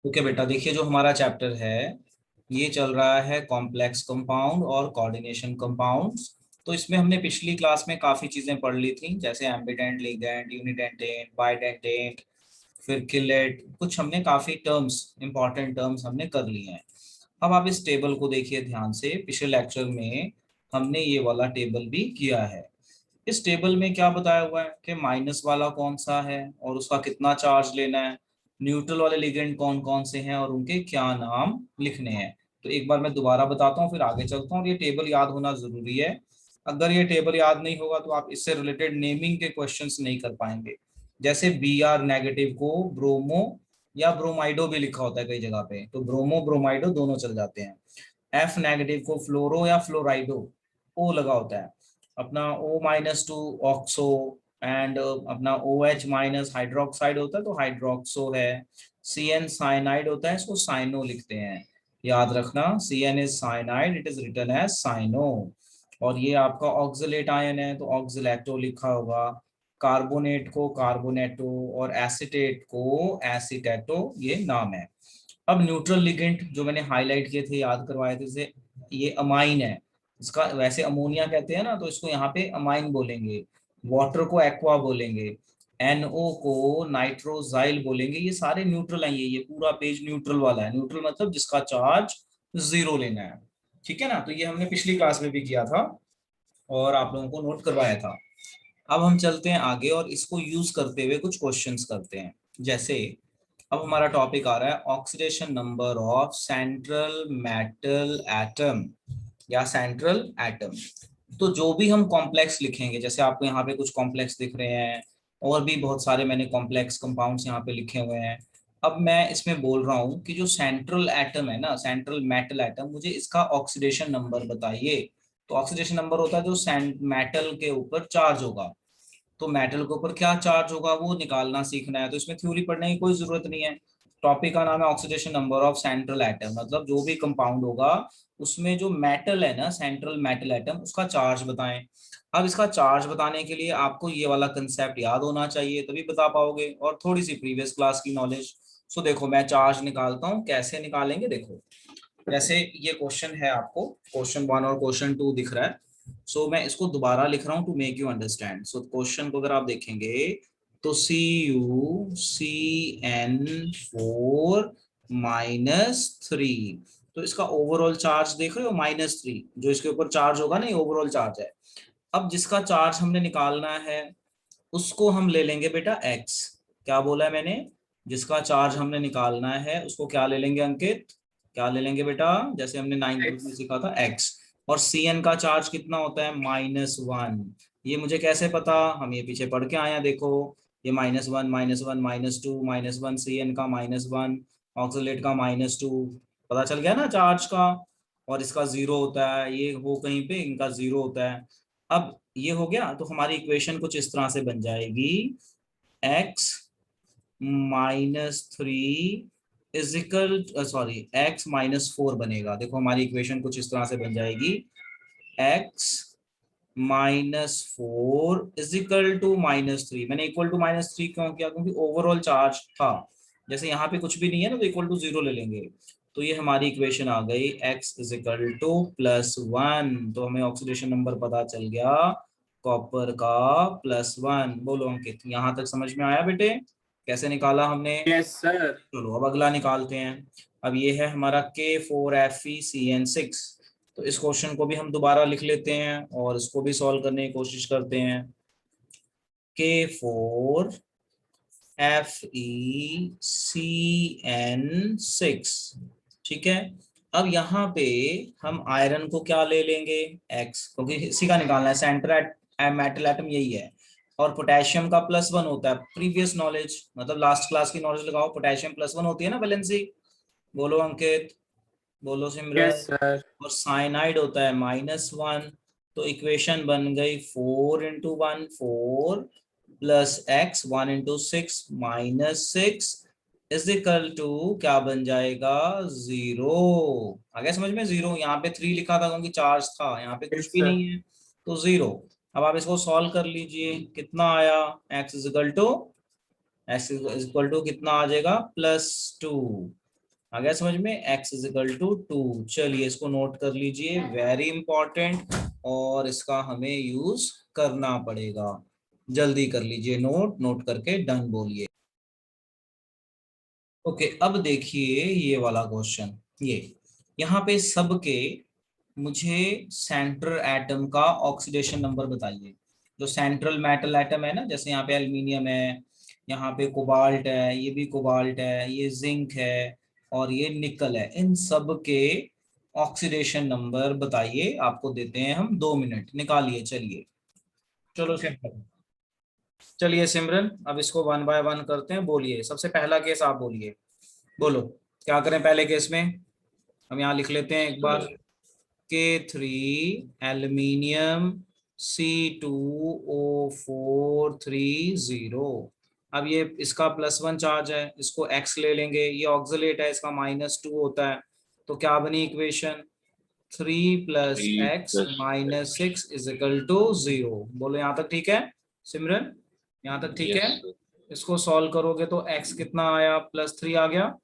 Okay बेटा, देखिए जो हमारा चैप्टर है ये चल रहा है कॉम्प्लेक्स कंपाउंड और कोऑर्डिनेशन कंपाउंड्स। तो इसमें हमने पिछली क्लास में काफी चीजें पढ़ ली थी, जैसे एम्बिडेंट, लिगेंड, यूनिडेंटेंट, बाइडेंटेंट, फिर किलेट, कुछ हमने काफी टर्म्स, इंपॉर्टेंट टर्म्स हमने कर लिए हैं। अब आप इस टेबल को देखिए ध्यान से, पिछले लेक्चर में हमने ये वाला टेबल भी किया है। इस टेबल में क्या बताया हुआ है कि माइनस वाला कौन सा है और उसका कितना चार्ज लेना है, न्यूट्रल वाले लिगेंड कौन कौन से हैं और उनके क्या नाम लिखने हैं। तो एक बार मैं दोबारा बताता हूँ, फिर आगे चलता हूँ। और ये टेबल याद होना जरूरी है। अगर ये टेबल याद नहीं होगा तो आप इससे रिलेटेड नेमिंग के क्वेश्चंस नहीं कर पाएंगे। जैसे Br नेगेटिव को ब्रोमो या ब्रोमाइडो भी लिखा होता है कई जगह पे, तो ब्रोमो ब्रोमाइडो दोनों चल जाते हैं। एफ नेगेटिव को फ्लोरो या फ्लोराइडो, ओ लगा होता है। अपना O-2 ऑक्सो, एंड अपना OH माइनस हाइड्रोक्साइड होता है तो हाइड्रोक्सो है। CN साइनाइड होता है, इसको साइनो लिखते हैं। याद रखना, CN is cyanide, it is written as cyano. और ये आपका ऑक्सलेट आयन है तो ऑक्सलेटो लिखा होगा। कार्बोनेट को कार्बोनेटो और एसिटेट को एसिटेटो, ये नाम है। अब न्यूट्रल लिगेंड जो मैंने हाईलाइट किए थे, याद करवाए थे, जैसे ये अमाइन है, इसका वैसे अमोनिया कहते हैं ना, तो इसको यहाँ पे अमाइन बोलेंगे। वाटर को एक्वा बोलेंगे। NO को नाइट्रोजाइल बोलेंगे। ये सारे न्यूट्रल हैं। ये पूरा पेज न्यूट्रल वाला है। न्यूट्रल मतलब जिसका चार्ज जीरो लेना है। ठीक है ना, तो ये हमने पिछली क्लास में भी किया था और आप लोगों को नोट करवाया था। अब हम चलते हैं आगे और इसको यूज करते हुए कुछ क्वेश्चंस करते हैं। जैसे अब हमारा टॉपिक आ रहा है oxidation number of central metal atom या सेंट्रल एटम। तो जो भी हम कॉम्प्लेक्स लिखेंगे, जैसे आपको यहाँ पे कुछ कॉम्प्लेक्स दिख रहे हैं और भी बहुत सारे मैंने कॉम्प्लेक्स कंपाउंड्स यहाँ पे लिखे हुए हैं। अब मैं इसमें बोल रहा हूँ कि जो सेंट्रल एटम है ना, सेंट्रल मेटल एटम, मुझे इसका ऑक्सीडेशन नंबर बताइए। तो ऑक्सीडेशन नंबर होता है जो मेटल के ऊपर चार्ज होगा। तो मेटल के ऊपर क्या चार्ज होगा वो निकालना सीखना है, तो इसमें थ्योरी पढ़ने की कोई जरूरत नहीं है। टॉपिक का नाम है oxidation number of central atom, मतलब जो भी कंपाउंड होगा उसमें जो मेटल है ना, सेंट्रल मेटल एटम, उसका चार्ज बताएं। अब इसका चार्ज बताने के लिए आपको ये वाला कंसेप्ट याद होना चाहिए, तभी बता पाओगे, और थोड़ी सी प्रीवियस क्लास की नॉलेज। सो देखो मैं चार्ज निकालता हूँ, कैसे निकालेंगे देखो। जैसे ये क्वेश्चन है, आपको क्वेश्चन 1 और क्वेश्चन 2 दिख रहा है। सो मैं इसको दोबारा लिख रहा हूँ to make you understand. So question को अगर आप देखेंगे तो CuCN4-3, तो इसका ओवरऑल चार्ज देख रहे हो -3, जो इसके ऊपर चार्ज होगा ना, ये ओवरऑल चार्ज है। अब जिसका चार्ज हमने निकालना है उसको हम ले लेंगे बेटा x। क्या बोला है मैंने? जिसका चार्ज हमने निकालना है उसको क्या ले लेंगे अंकित? क्या ले लेंगे बेटा? जैसे हमने 9th ग्रुप में एक्स। सीखा था, x। और CN का चार्ज कितना होता है? -1। ये मुझे कैसे पता? हम ये पीछे पढ़ के आए हैं, देखो। ये -1 -1 -2 -1, CN का -1, ऑक्सीलेट का -2। पता चल गया ना चार्ज का। और इसका जीरो होता है, ये हो कहीं पे, इनका जीरो होता है। अब ये हो गया तो हमारी इक्वेशन कुछ इस तरह से बन जाएगी। x-3 इजिकल, सॉरी, x-4 बनेगा। देखो हमारी इक्वेशन कुछ इस तरह से बन जाएगी। x-4 is equal to -3। मैंने इक्वल टू -3 क्यों किया? क्योंकि ओवरऑल चार्ज था। जैसे यहाँ पे कुछ भी नहीं है ना, तो इक्वल टू 0 ले लेंगे। तो ये हमारी इक्वेशन आ गई, x इजिकल टू +1। तो हमें ऑक्सीडेशन नंबर पता चल गया कॉपर का +1। बोलो अंकित, यहाँ तक समझ में आया बेटे? कैसे निकाला हमने? Yes sir. चलो अब अगला निकालते हैं। अब ये है हमारा K4FeCN6। तो इस क्वेश्चन को भी हम दोबारा लिख लेते हैं और इसको भी सॉल्व करने की कोशिश करते हैं। K4FeCN6, ठीक है। अब यहाँ पे हम आयरन को क्या ले लेंगे? X, क्योंकि इसी का निकालना है, सेंट्रल मेटल एटम यही है। और पोटेशियम का +1 होता है। प्रीवियस नॉलेज मतलब लास्ट क्लास की नॉलेज लगाओ, पोटेशियम +1 होती है ना वैलेंसी। बोलो अंकित, बोलो यस सिमरन। सर। और साइनाइड होता है -1। तो इक्वेशन बन गई 4 × 1 4 +x 1 × 6 -6 इज इक्वल टू क्या बन जाएगा? 0। आ गया समझ में? 0, यहाँ पे 3 लिखा था क्योंकि चार्ज था, यहाँ पे कुछ यस भी सर। नहीं है तो 0। अब आप इसको सॉल्व कर लीजिए, कितना आया? x इज इक्वल टू कितना आ जाएगा? +2। आ गया समझ में, x इज इक्वल टू 2। चलिए इसको नोट कर लीजिए, वेरी इंपॉर्टेंट, और इसका हमें यूज करना पड़ेगा। जल्दी कर लीजिए नोट, नोट करके डन बोलिए। ओके, अब देखिए ये वाला क्वेश्चन, ये यहाँ पे सबके मुझे सेंट्रल एटम का ऑक्सीडेशन नंबर बताइए। जो सेंट्रल मेटल एटम है ना, जैसे यहाँ पे एल्युमिनियम है, यहाँ पे कोबाल्ट है, ये भी कोबाल्ट है, ये जिंक है और ये निकल है, इन सब के ऑक्सीडेशन नंबर बताइए। आपको देते हैं हम 2 मिनट, निकालिए। चलिए चलो सिमरन, चलिए सिमरन, अब इसको वन बाय वन करते हैं। बोलिए सबसे पहला केस आप बोलिए, बोलो क्या करें पहले केस में। हम यहाँ लिख लेते हैं एक बार, K3 एल्यूमिनियम C2O430। अब ये इसका +1 चार्ज है, इसको X ले लेंगे, ये ऑक्सलेट है, इसका -2 होता है। तो क्या बनी इक्वेशन, 3 + x - 6 = 0। बोलो यहाँ तक ठीक है सिमरन, यहाँ तक ठीक है। इसको सॉल्व करोगे तो x कितना आया, +3 आ गया,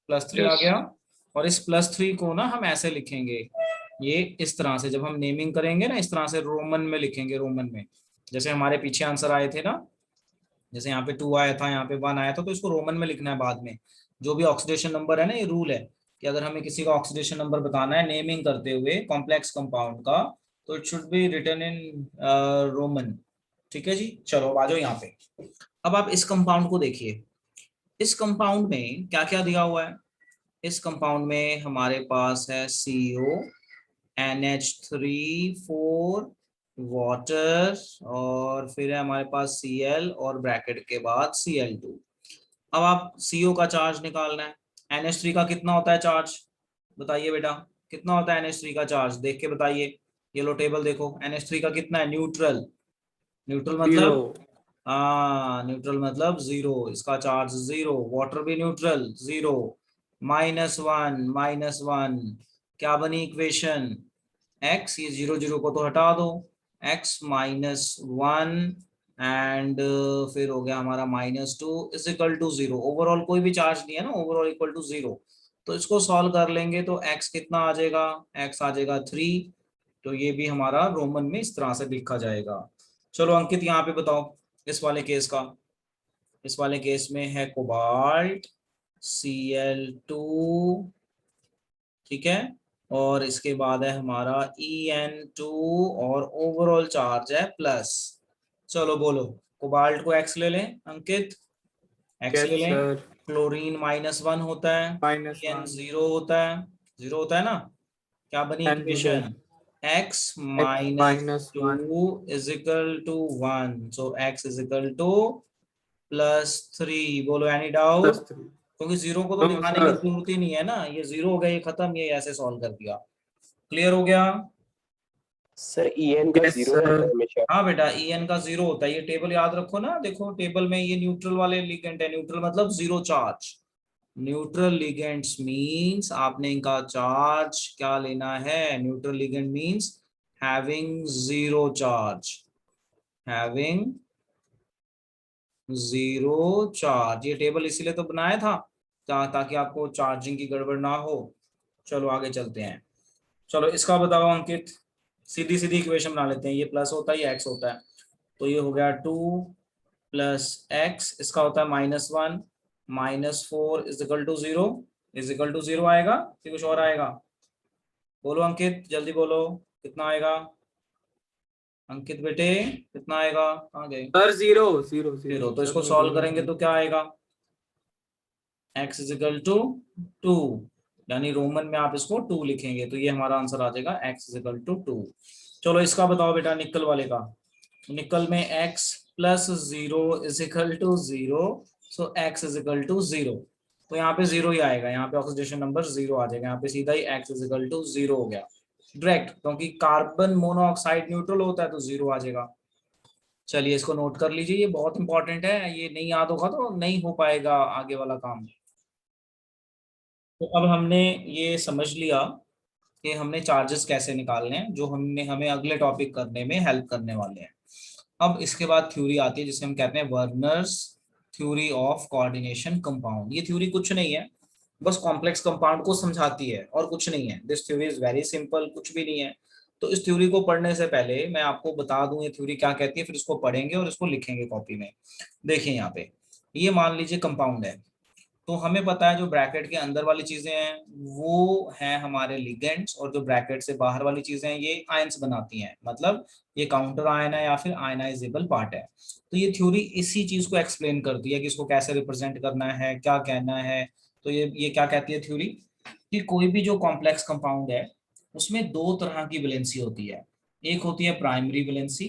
+3 आ गया। और इस +3 को ना हम ऐसे लिखेंगे, ये इस तरह से, जब हम नेमिंग करेंगे ना इस तरह से रोमन में लिखेंगे, रोमन में, जैसे हमारे पीछे आंसर आए थे ना, जैसे यहाँ पे 2 आया था, यहाँ पे 1 आया था, तो इसको रोमन में लिखना है बाद में। जो भी ऑक्सीडेशन नंबर है ना, ये रूल है कि अगर हमें किसी का ऑक्सीडेशन नंबर बताना है नेमिंग करते हुए कॉम्प्लेक्स कंपाउंड का, तो it should be written in Roman. ठीक है जी, चलो अब आ जाओ यहाँ पे। अब आप इस कंपाउंड को देखिए, इस कंपाउंड में क्या क्या दिया हुआ है। इस कंपाउंड में हमारे पास है CO, NH3 4 वाटर, और फिर है हमारे पास Cl और ब्रैकेट के बाद Cl2। अब आप CO का चार्ज निकालना है। NH3 का कितना होता है चार्ज, बताइए बेटा, कितना होता है NH3 का चार्ज, देख के बताइए। ये लो टेबल देखो, NH3 का कितना है, न्यूट्रल, न्यूट्रल जीरो। मतलब, हाँ न्यूट्रल मतलब जीरो, इसका चार्ज जीरो। वाटर भी न्यूट्रल, जीरो, -1 -1। क्या बनी इक्वेशन, x, ये 0 0 को तो हटा दो, x -1 एंड फिर हो गया हमारा -2 = 0। ओवरऑल कोई भी चार्ज नहीं है ना, ओवरऑल इक्वल टू 0। तो इसको सॉल्व कर लेंगे तो x कितना आ जाएगा, x आ जाएगा 3। तो ये भी हमारा रोमन में इस तरह से लिखा जाएगा। चलो अंकित यहाँ पे बताओ इस वाले केस का। इस वाले केस में है कोबाल्ट Cl2, ठीक है, और इसके बाद है हमारा En2, और ओवरऑल चार्ज है प्लस। चलो बोलो, कोबाल्ट को x ले लें अंकित, x ले यस लें। सर। क्लोरीन -1 होता है, En -1। 0 होता है, 0 होता है ना। क्या बनी हाँ जी सर। Equation, x x -1। -2 = 1, सो x +3। बोलो एनी डाउट, +3। क्योंकि 0 को तो नो दिखाने की सर। जरूरत ही नहीं है ना, ये 0 हो गया, ये खत्म, ये ऐसे सॉल्व कर दिया। क्लियर हो गया। सर En का यस 0 सर। होता है हमेशा। हाँ बेटा, En का 0 होता है, ये टेबल याद रखो ना, देखो टेबल में ये न्यूट्रल वाले लिगेंड है, न्यूट्रल मतलब 0 चार्ज। न्यूट्रल लिगेंड्स मींस आपने इनका चार्ज क्या लेना है, neutral ligand means having 0 charge, having 0 charge. ये टेबल इसीलिए तो बनाया था ताकि आपको चार्जिंग की गड़बड़ ना हो। चलो आगे चलते हैं। चलो इसका बताओ अंकित, सीधी सीधी इक्वेशन बना लेते हैं। ये प्लस होता है, ये एक्स होता है, तो ये हो गया 2 + x, इसका होता है -1 -4 = 0, = 0 आएगा कि कुछ और आएगा, बोलो अंकित जल्दी बोलो, कितना आएगा अंकित बेटे, कितना आएगा, कहाँ गए, सर 0 0 0। 0 तो सर, इसको मैं सॉल्व बोल रहा करेंगे हूँ। तो क्या आएगा, x = 2, यानी रोमन में आप इसको 2 लिखेंगे, तो ये हमारा आंसर आ जाएगा x = 2। चलो इसका बताओ बेटा, निकल वाले का। निकल में x +0 = 0, सो x = 0। तो यहाँ पे 0 ही आएगा, यहाँ पे ऑक्सीडेशन नंबर 0 आ जाएगा, यहाँ पे सीधा ही x = 0 हो गया डायरेक्ट, क्योंकि कार्बन मोनोऑक्साइड न्यूट्रल होता है तो 0 आ जाएगा। चलिए इसको नोट कर लीजिए, ये बहुत इंपॉर्टेंट है, ये नहीं याद होगा तो नहीं हो पाएगा आगे वाला काम। तो अब हमने ये समझ लिया कि हमने चार्जेस कैसे निकालने हैं, जो हमने हमें अगले टॉपिक करने में हेल्प करने वाले हैं। अब इसके बाद थ्योरी आती है जिसे हम कहते हैं Werner's theory of coordination compound. ये थ्योरी कुछ नहीं है, बस कॉम्प्लेक्स कंपाउंड को समझाती है और कुछ नहीं है। This theory is very simple, कुछ भी नहीं है। तो इस थ्योरी को पढ़ने से पहले मैं आपको बता दूं ये थ्योरी क्या कहती है, फिर इसको पढ़ेंगे और इसको लिखेंगे कॉपी में। देखिए यहाँ पे, ये मान लीजिए कंपाउंड है, तो हमें पता है जो ब्रैकेट के अंदर वाली चीजें हैं वो हैं हमारे लिगेंड्स, और जो ब्रैकेट से बाहर वाली चीजें हैं ये आयंस बनाती हैं, मतलब ये काउंटर आयन है या फिर आयनाइजेबल पार्ट है। तो ये थ्योरी इसी चीज को एक्सप्लेन करती है कि इसको कैसे रिप्रेजेंट करना है, क्या कहना है। तो ये क्या कहती है थ्योरी, कि कोई भी जो कॉम्प्लेक्स कंपाउंड है उसमें दो तरह की वैलेंसी होती है। एक होती है प्राइमरी वैलेंसी,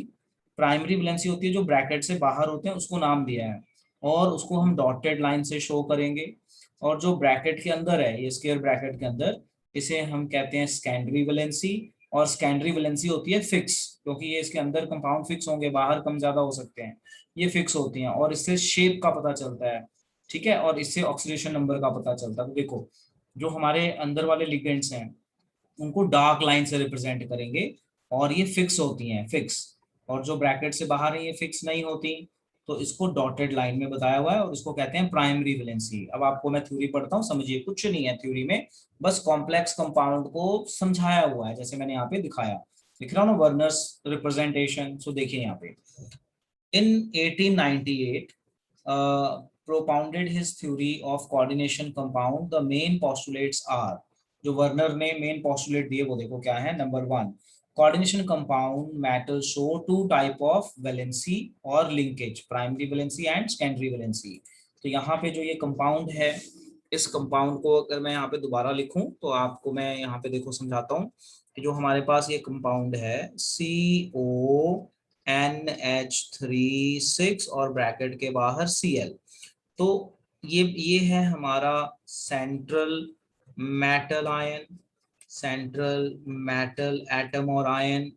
प्राइमरी वैलेंसी होती है जो ब्रैकेट से बाहर होते हैं, उसको नाम दिया है और उसको हम डॉटेड लाइन से शो करेंगे। और जो ब्रैकेट के अंदर है, ये स्क्वायर ब्रैकेट के अंदर, इसे हम कहते हैं सेकेंडरी वैलेंसी। और सेकेंडरी वैलेंसी होती है फिक्स, क्योंकि ये इसके अंदर कंपाउंड फिक्स होंगे, बाहर कम ज्यादा हो सकते हैं, ये फिक्स होती हैं और इससे शेप का पता चलता है। ठीक है, और इससे ऑक्सीडेशन नंबर का पता चलता है। तो देखो, जो हमारे अंदर वाले लिगेंड्स हैं उनको डार्क लाइन से रिप्रेजेंट करेंगे और ये फिक्स होती हैं, फिक्स। और जो ब्रैकेट से बाहर है ये फिक्स नहीं होती, तो इसको डॉटेड लाइन में बताया हुआ है और इसको कहते हैं प्राइमरी वैलेंसी। अब आपको मैं थ्योरी पढ़ता हूँ, समझिए, कुछ नहीं है थ्योरी में, बस कॉम्प्लेक्स कंपाउंड को समझाया हुआ है जैसे मैंने यहाँ पे दिखाया। लिख रहा हूँ ना वर्नर्स रिप्रेजेंटेशन। सो देखिए यहाँ पे, in 1898 propounded his theory of coordination compound. The main postulates are, जो वर्नर ने मेन पोस्टुलेट दिए वो देखो क्या है। Number 1, coordination compound metal show two type of valency और linkage, primary valency and secondary valency। तो यहाँ पे जो ये कंपाउंड है, इस कंपाउंड को अगर मैं यहाँ पे दोबारा लिखूं तो आपको मैं यहाँ पे देखो समझाता हूँ कि जो हमारे पास ये कंपाउंड है CONH3 6 और ब्रैकेट के बाहर Cl, तो ये है हमारा central metal ion, central metal atom और आयन।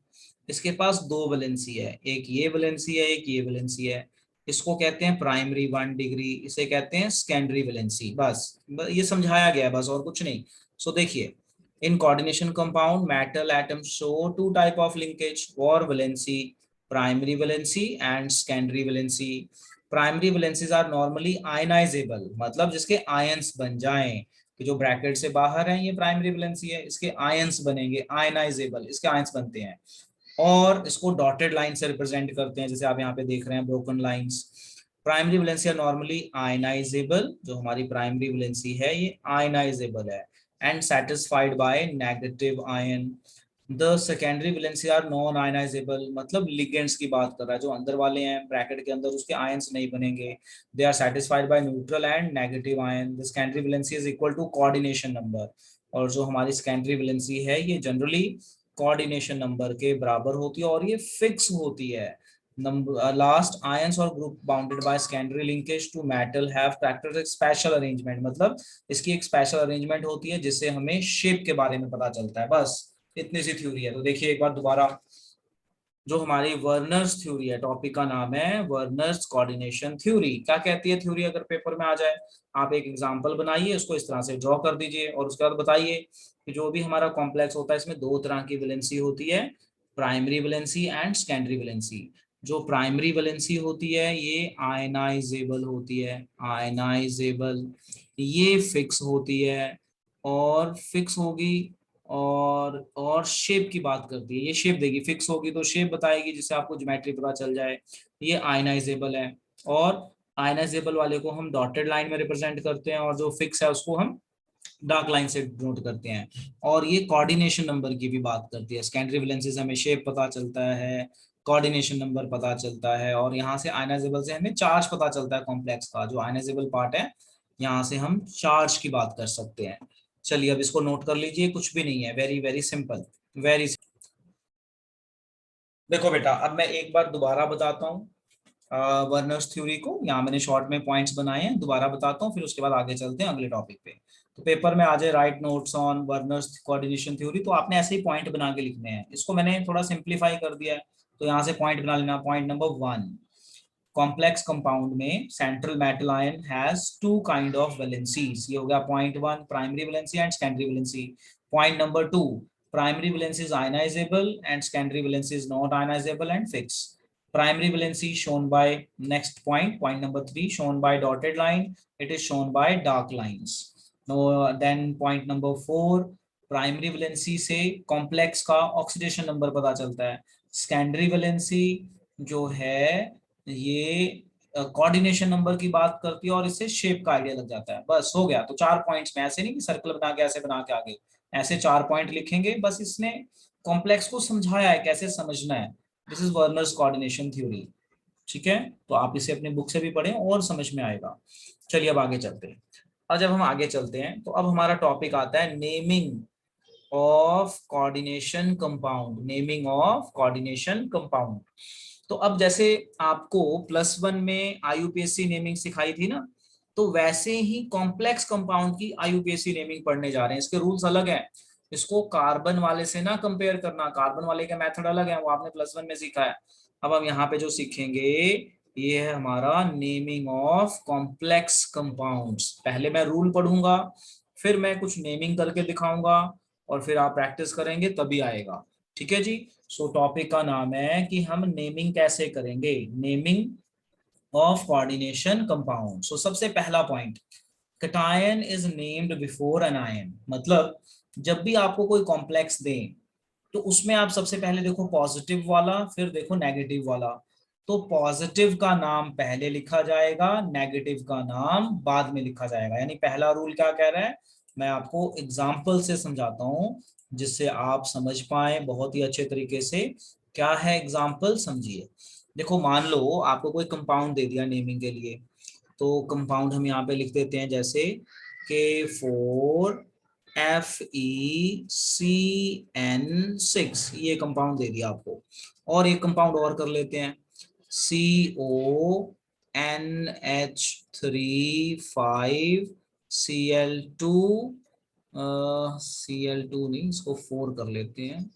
इसके पास दो वैलेंसी है, एक ये वैलेंसी है, एक ये वैलेंसी है। इसको कहते हैं प्राइमरी 1 डिग्री, इसे कहते हैं सेकेंडरी वैलेंसी। बस ये समझाया गया है, बस और कुछ नहीं। सो देखिए, in coordination compound metal atoms show two type of linkage or valency, primary valency and secondary valency। Primary valencies are normally ionisable, मतलब जिसके आयंस बन जाएं, कि जो ब्रैकेट से बाहर है ये प्राइमरी वैलेंसी है, इसके आयंस बनेंगे आयनाइजेबल, इसके आयंस बनते हैं और इसको डॉटेड लाइन से रिप्रेजेंट करते हैं, जैसे आप यहाँ पे देख रहे हैं broken lines. Primary valency are normally ionisable, जो हमारी प्राइमरी वैलेंसी है ये आयनाइजेबल है and satisfied by negative ion. The secondary valency are non ionisable, मतलब लिगेंड्स की बात कर रहा है, जो अंदर वाले हैं ब्रैकेट के अंदर उसके आयंस नहीं बनेंगे। They are satisfied by neutral and negative ion. The secondary valency is equal to coordination number, और जो हमारी सेकेंडरी वैलेंसी है ये जनरली कोऑर्डिनेशन नंबर के बराबर होती है और ये फिक्स होती है। नंबर लास्ट, आयंस और group bounded by secondary linkage to metal have characteristic special arrangement, मतलब इसकी एक स्पेशल अरेंजमेंट होती है जिससे हमें शेप के बारे में पता चलता है। बस इतनी सी थ्योरी है। तो देखिए एक बार दोबारा, जो हमारी वर्नर्स थ्योरी है, टॉपिक का नाम है वर्नर्स कोऑर्डिनेशन थ्योरी। क्या कहती है थ्योरी, अगर पेपर में आ जाए, आप एक एग्जांपल बनाइए, उसको इस तरह से ड्रॉ कर दीजिए और उसके बाद बताइए कि जो भी हमारा कॉम्प्लेक्स होता है इसमें दो तरह की वैलेंसी होती है, primary valency and secondary valency. जो प्राइमरी वैलेंसी होती है ये आयनाइजेबल होती है, आयनाइजेबल, ये फिक्स होती है और फिक्स होगी, और शेप की बात करती है, ये शेप देगी, फिक्स होगी तो शेप बताएगी जिससे आपको ज्योमेट्री पता चल जाए। ये आयनाइजेबल है, और आयनाइजेबल वाले को हम डॉटेड लाइन में रिप्रेजेंट करते हैं और जो फिक्स है उसको हम डार्क लाइन से नोट करते हैं। और ये कोऑर्डिनेशन नंबर की भी बात करती है। सेकेंडरी वैलेंसी से हमें शेप पता चलता है, कोऑर्डिनेशन नंबर पता चलता है, और यहाँ से आयनाइजेबल से हमें चार्ज पता चलता है कॉम्प्लेक्स का, जो आयनाइजेबल पार्ट है यहाँ से हम चार्ज की बात कर सकते हैं। चलिए अब इसको नोट कर लीजिए, कुछ भी नहीं है, वेरी वेरी सिंपल, वेरी। देखो बेटा, अब मैं एक बार दोबारा बताता हूँ वर्नर्स थ्योरी को। यहाँ मैंने शॉर्ट में पॉइंट्स बनाए हैं, दोबारा बताता हूँ, फिर उसके बाद आगे चलते हैं अगले टॉपिक पे। तो पेपर में आ जाए right notes on Werner's coordination theory, तो आपने ऐसे ही पॉइंट बना के लिखने हैं। इसको मैंने थोड़ा सिंप्लीफाई कर दिया है, तो यहाँ से पॉइंट बना लेना। पॉइंट नंबर 1, कॉम्प्लेक्स कंपाउंड में central metal ion has two kind of valencies. ये हो गया point 1, primary valency and secondary valency. Point number 2, primary valence is ionizable and secondary valence is not ionizable and fixed. Primary valence is shown by, next point, point number 3, shown by dotted line. It is shown by dark lines. Then point number 4, primary valency से complex का oxidation number पता चलता है। Secondary valency जो है ये coordination number की बात करती है और इससे शेप का आइडिया लग जाता है। बस हो गया। तो 4 पॉइंट्स में, ऐसे नहीं कि सर्कल बना के ऐसे बना के आगे, ऐसे 4 पॉइंट लिखेंगे। बस इसने कॉम्प्लेक्स को समझाया है कैसे समझना है। This is Werner's coordination theory. ठीक है, तो आप इसे अपने बुक से भी पढ़ें और समझ में आएगा। चलिए अब आगे चलते हैं। और जब हम आगे चलते हैं तो अब हमारा टॉपिक आता है naming of coordination compound. Naming of coordination compound. तो अब जैसे आपको +1 में आईयूपीएसी नेमिंग सिखाई थी ना, तो वैसे ही कॉम्प्लेक्स कंपाउंड की आईयूपीएसी नेमिंग पढ़ने जा रहे हैं। इसके रूल्स अलग हैं। इसको कार्बन वाले से ना कंपेयर करना, कार्बन वाले का मेथड अलग है, वो आपने +1 में सीखा है। अब हम यहाँ पे जो सीखेंगे ये है हमारा नेमिंग ऑफ कॉम्प्लेक्स कंपाउंड्स। पहले मैं रूल पढ़ूंगा, फिर मैं कुछ नेमिंग करके दिखाऊंगा, और फिर आप प्रैक्टिस करेंगे तभी आएगा। ठीक है जी। सो टॉपिक का नाम है कि हम नेमिंग कैसे करेंगे, नेमिंग ऑफ कोऑर्डिनेशन कंपाउंड। सो सबसे पहला point, cation is named before anion. मतलब जब भी आपको कोई कॉम्प्लेक्स दें तो उसमें आप सबसे पहले देखो पॉजिटिव वाला, फिर देखो नेगेटिव वाला। तो पॉजिटिव का नाम पहले लिखा जाएगा, नेगेटिव का नाम बाद में लिखा जाएगा। यानी पहला रूल क्या कह रहा है, मैं आपको एग्जाम्पल से समझाता हूं जिससे आप समझ पाए बहुत ही अच्छे तरीके से। क्या है एग्जाम्पल, समझिए। देखो मान लो आपको कोई कंपाउंड दे दिया नेमिंग के लिए, तो कंपाउंड हम यहाँ पे लिख देते हैं जैसे K4FeCN6, ये कंपाउंड दे दिया आपको। और एक कंपाउंड और कर लेते हैं, CONH35Cl2, Cl2 नहीं, इसको 4 कर लेते हैं,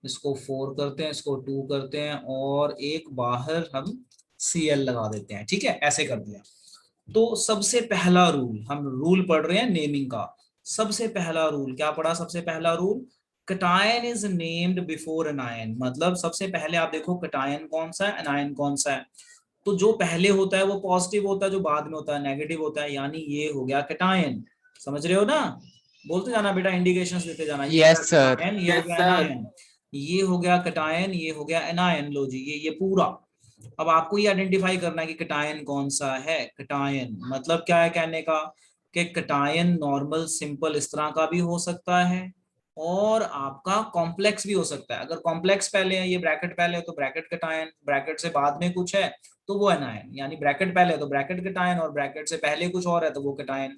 इसको 4 करते हैं, इसको 2 करते हैं, और एक बाहर हम Cl लगा देते हैं। ठीक है, ऐसे कर दिया। तो सबसे पहला रूल, हम रूल पढ़ रहे हैं नेमिंग का। सबसे पहला रूल क्या पढ़ा, सबसे पहला rule, cation is named before anion. मतलब सबसे पहले आप देखो कटायन कौन सा है, एनायन कौन सा है। तो जो पहले होता है वो पॉजिटिव होता है, जो बाद में होता है नेगेटिव होता है। यानी ये हो गया कटायन। समझ रहे हो ना, बोलते जाना बेटा, इंडिकेशंस देते जाना। ये यस सर। कटायन, ये हो यस गया सर। एनायन, ये हो गया कटायन, ये हो गया एनायन। लो जी, ये पूरा। अब आपको ये आइडेंटिफाई करना है कि कटायन कौन सा है। कटायन मतलब क्या है कहने का, कि कटायन नॉर्मल सिंपल इस तरह का भी हो सकता है, और आपका कॉम्प्लेक्स भी हो सकता है। अगर कॉम्प्लेक्स पहले है, ये ब्रैकेट पहले है तो ब्रैकेट कटायन, ब्रैकेट से बाद में कुछ है तो वो एनायन। यानी ब्रैकेट पहले है तो ब्रैकेट कटायन, और ब्रैकेट से पहले कुछ और है तो वो कटायन।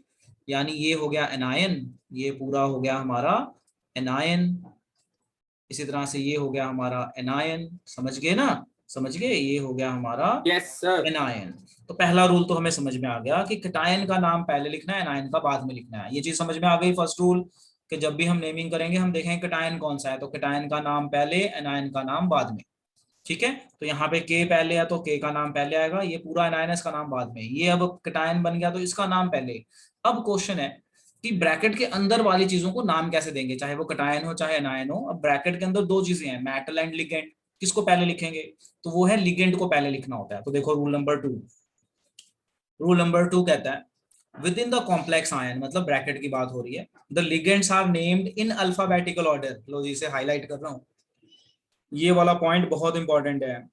यानी ये हो गया एनायन, ये पूरा हो गया हमारा एनायन। इसी तरह से ये हो गया हमारा एनायन। समझ गए ना, समझ गए, ये हो गया हमारा यस सर। एनायन। तो पहला रूल तो हमें समझ में आ गया कि कटायन का नाम पहले लिखना है, एनायन का बाद में लिखना है। ये चीज समझ में आ गई। फर्स्ट रूल कि जब भी हम नेमिंग करेंगे हम देखें कटायन कौन सा है, तो कटायन का नाम पहले, एनायन का नाम बाद में। ठीक है, तो यहाँ पे के पहले है तो के का नाम पहले आएगा, ये पूरा एनायन है, इसका नाम बाद में। ये अब कटायन बन गया तो इसका नाम पहले। अब क्वेश्चन है कि ब्रैकेट के अंदर वाली चीजों को नाम कैसे देंगे, चाहे वो कटायन हो चाहे एनायन हो। अब ब्रैकेट के अंदर दो चीजें हैं, मेटल एंड लिगेंड। किसको पहले लिखेंगे, तो वो है लिगेंड को पहले लिखना होता है। तो देखो रूल नंबर 2, रूल नंबर 2 कहता है within the complex ion, मतलब ब्रैकेट की बात हो रही है, the ligands are named in alphabetical order. लो जी, इसे हाईलाइट कर रहा हूं, ये वाला पॉइंट बहुत इंपॉर्टेंट है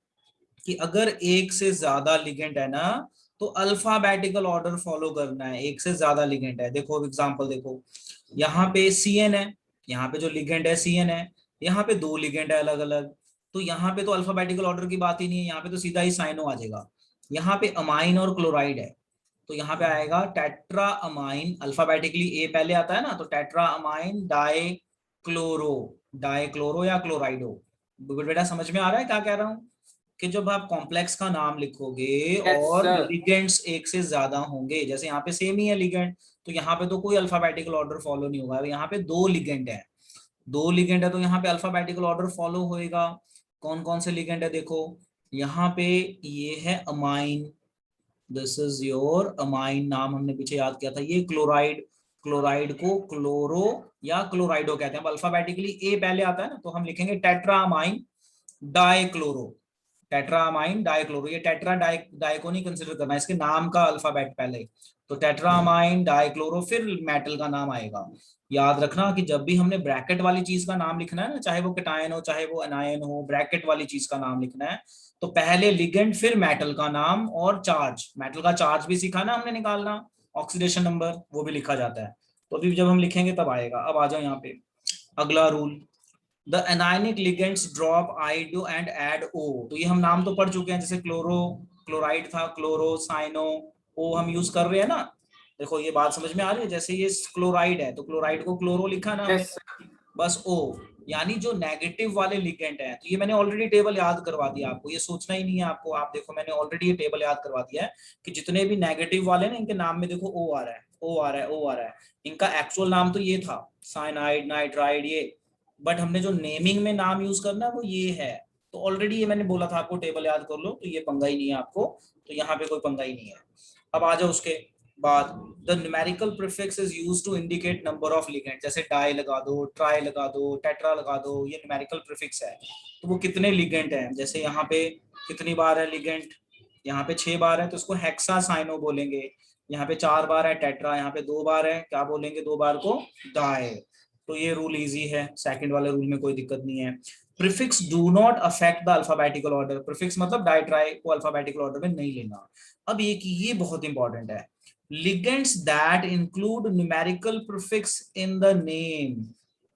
कि अगर एक से ज्यादा लिगेंड है ना तो अल्फाबेटिकल ऑर्डर फॉलो करना है। एक से ज्यादा लिगेंड है, देखो एग्जांपल देखो, यहाँ पे CN है, यहाँ पे जो लिगेंड है CN है, यहाँ पे 2 लिगेंड है अलग अलग। तो यहाँ पे तो अल्फाबेटिकल ऑर्डर की बात ही नहीं है, यहाँ पे तो सीधा ही साइनो आ जाएगा। यहाँ पे अमाइन और क्लोराइड है, तो यहाँ पे आएगा टेट्रा अमाइन। अल्फाबेटिकली ए पहले आता है ना, तो tetra amine di chloro, die chloro या क्लोराइडो। बेटा समझ में आ रहा है क्या कह रहा हूँ, कि जब आप कॉम्प्लेक्स का नाम लिखोगे यस और सर। लिगेंड्स एक से ज्यादा होंगे, जैसे यहाँ पे सेम ही है लिगेंड, तो यहाँ पे तो कोई अल्फाबेटिकल ऑर्डर फॉलो नहीं होगा। यहाँ पे 2 लिगेंड है, 2 लिगेंड है तो यहाँ पे अल्फाबेटिकल ऑर्डर फॉलो होएगा। कौन कौन से लिगेंड है देखो, यहाँ पे ये है amine, this is your amine, नाम हमने पीछे याद किया था। ये क्लोराइड, क्लोराइड को क्लोरो या क्लोराइडो कहते हैं। अल्फाबेटिकली ए पहले आता है ना, तो हम लिखेंगे tetra amine di chloro, tetramine dichloro, ये टेट्रा डाई को नहीं कंसिडर करना, इसके नाम का अल्फाबेट पहले, तो टेट्रामाइन डाइक्लोरो, फिर मेटल का नाम आएगा। याद रखना कि जब भी हमने ब्रैकेट वाली चीज का नाम लिखना है ना, चाहे वो कैटायन हो चाहे वो एनायन हो, ब्रैकेट वाली चीज का नाम लिखना है तो पहले लिगेंड फिर मेटल का नाम और चार्ज, मेटल का चार्ज भी सीखा ना हमने निकालना, ऑक्सीडेशन नंबर वो भी लिखा जाता है। तो अभी जब हम लिखेंगे तब आएगा। अब आ जाओ यहाँ पे अगला rule, the anionic ligands drop ide and add O. तो ये हम नाम तो पढ़ चुके हैं, जैसे क्लोरो क्लोराइड था, क्लोरो साइनो, ओ हम यूज कर रहे हैं ना। देखो ये बात समझ में आ रही है, जैसे ये क्लोराइड है तो क्लोराइड को क्लोरो लिखा ना हमने, Yes, sir. बस ओ, यानी जो नेगेटिव वाले लिगेंड है। तो ये मैंने ऑलरेडी टेबल याद करवा दिया आपको, ये सोचना ही नहीं है आपको। आप देखो मैंने ऑलरेडी ये टेबल याद करवा दिया है कि जितने भी नेगेटिव वाले ना इनके नाम में देखो ओ आ रहा है, ओ आ रहा है, ओ आ रहा है। इनका एक्चुअल नाम तो ये था साइनाइड नाइट्राइड ये, बट हमने जो नेमिंग में नाम यूज करना वो ये है। तो ऑलरेडी ये मैंने बोला था आपको टेबल याद कर लो, तो ये पंगा ही नहीं है आपको, तो यहाँ पे कोई पंगा ही नहीं है। अब आ जाओ उसके बाद, the numerical prefix is used to indicate number of ligand, जैसे डाई लगा दो, ट्राई लगा दो, टेट्रा लगा दो, ये न्यूमेरिकल प्रीफिक्स है। तो वो कितने लिगेंड हैं, जैसे यहाँ पे कितनी बार है लिगेंड, यहाँ पे 6 बार है तो इसको हेक्सासाइनो बोलेंगे। यहाँ पे 4 बार है टेट्रा, यहाँ पे 2 बार है, क्या बोलेंगे 2 बार को, डाई। तो ये रूल इजी है, सेकंड वाले रूल में कोई दिक्कत नहीं है। Prefix do not affect the alphabetical order, prefix मतलब डाई ट्राई को अल्फाबेटिकल ऑर्डर में नहीं लेना। अब ये बहुत इंपॉर्टेंट है, ligands that include numerical prefix in the name,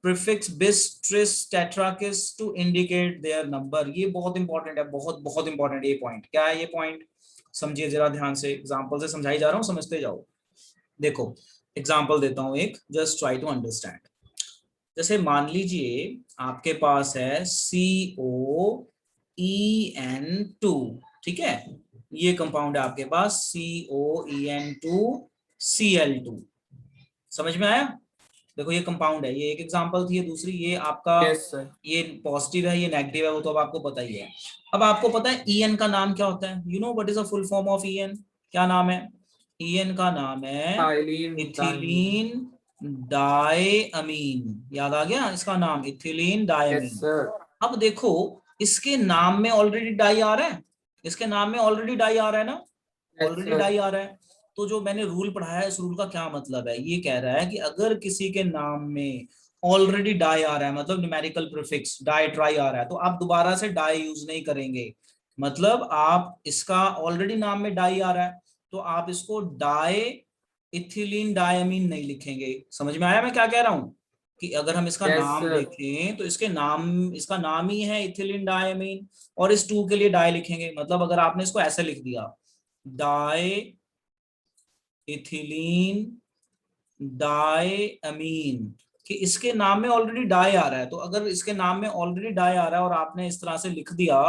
prefix bis tris tetrakis to indicate their number। ये बहुत इंपॉर्टेंट है, बहुत बहुत इंपॉर्टेंट ये पॉइंट। क्या है ये पॉइंट, समझिए जरा ध्यान से, एग्जांपल से समझाई जा रहा हूँ, समझते जाओ। देखो एग्जांपल देता हूँ एक, जस्ट ट्राई टू अंडरस्टैंड। जैसे मान लीजिए आपके पास है COEN2, ठीक है, ये कंपाउंड है आपके पास COEN2Cl2, समझ में आया। देखो ये कंपाउंड है, ये एक एग्जांपल थी, ये दूसरी, ये आपका Yes, sir. ये पॉजिटिव है ये नेगेटिव है, वो तो अब आपको पता ही है। अब आपको पता है EN का नाम क्या होता है, you know what is a full form of EN, क्या नाम है EN का नाम है Thylene, इथिलीन डायमीन, याद आ गया इसका नाम, इथिलीन Yes, डायमीन। sir. अब देखो इसके नाम में ऑलरेडी डाई आ रहा है, इसके नाम में ऑलरेडी डाई आ रहा है ना, Yes, ऑलरेडी sir. डाई आ रहा है। तो जो मैंने रूल पढ़ाया है, इस रूल का क्या मतलब है, ये कह रहा है कि अगर किसी के नाम में ऑलरेडी डाई आ रहा है, मतलब न्यूमेरिकल प्रीफिक्स डाई ट्राई आ रहा है, तो आप दोबारा से डाई यूज नहीं करेंगे। मतलब आप इसका ऑलरेडी नाम में डाई आ रहा है तो आप इसको डाई इथिलीन डायमीन नहीं लिखेंगे। समझ में आया मैं क्या कह रहा हूं, कि अगर हम इसका Yes, नाम sir. देखें तो इसका नाम ही है इथिलीन डायमीन, और इस 2 के लिए डाई लिखेंगे। मतलब अगर आपने इसको ऐसे लिख दिया डाई इथिलीन डायमीन, कि इसके नाम में ऑलरेडी डाई आ रहा है, तो अगर इसके नाम में ऑलरेडी डाई आ रहा है और आपने इस तरह से लिख दिया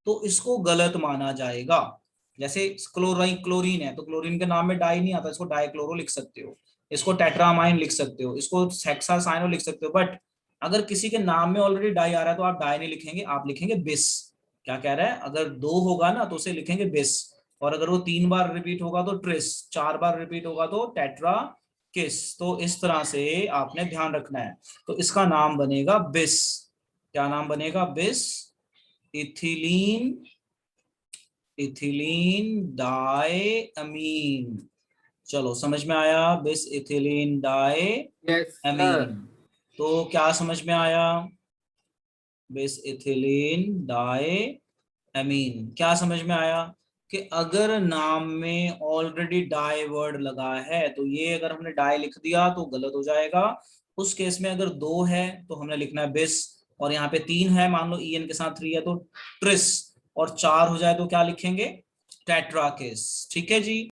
तो इसको गलत माना जाएगा। जैसे क्लोरीन है तो क्लोरीन के नाम में डाई नहीं आता, इसको डाइक्लोरो लिख सकते हो, इसको टेट्रामाइन लिख सकते हो, इसको हेक्सासाइनो लिख सकते हो। बट अगर किसी के नाम में ऑलरेडी डाई आ रहा है तो आप डाई नहीं लिखेंगे, आप लिखेंगे बिस। क्या कह रहा है, अगर 2 होगा ना तो उसे लिखेंगे बिस, और अगर वो 3 बार रिपीट होगा तो ट्रिस, 4 बार रिपीट होगा तो टेट्रा किस। तो इस तरह से आपने ध्यान रखना है। तो इसका नाम बनेगा बिस, क्या नाम बनेगा, बिस इथिलीन डायमीन। चलो समझ में आया, बिस इथिलीन Yes, sir. डायमीन। तो क्या समझ में आया, बिस इथिलीन डायमीन, क्या समझ में आया कि अगर नाम में ऑलरेडी डाई वर्ड लगा है तो ये अगर हमने डाई लिख दिया तो गलत हो जाएगा। उस केस में अगर 2 है तो हमने लिखना है बिस, और यहाँ पे 3 है, मान लो EN के साथ 3 है तो ट्रिस, और 4 हो जाए तो क्या लिखेंगे, टेट्राकिस। ठीक है जी।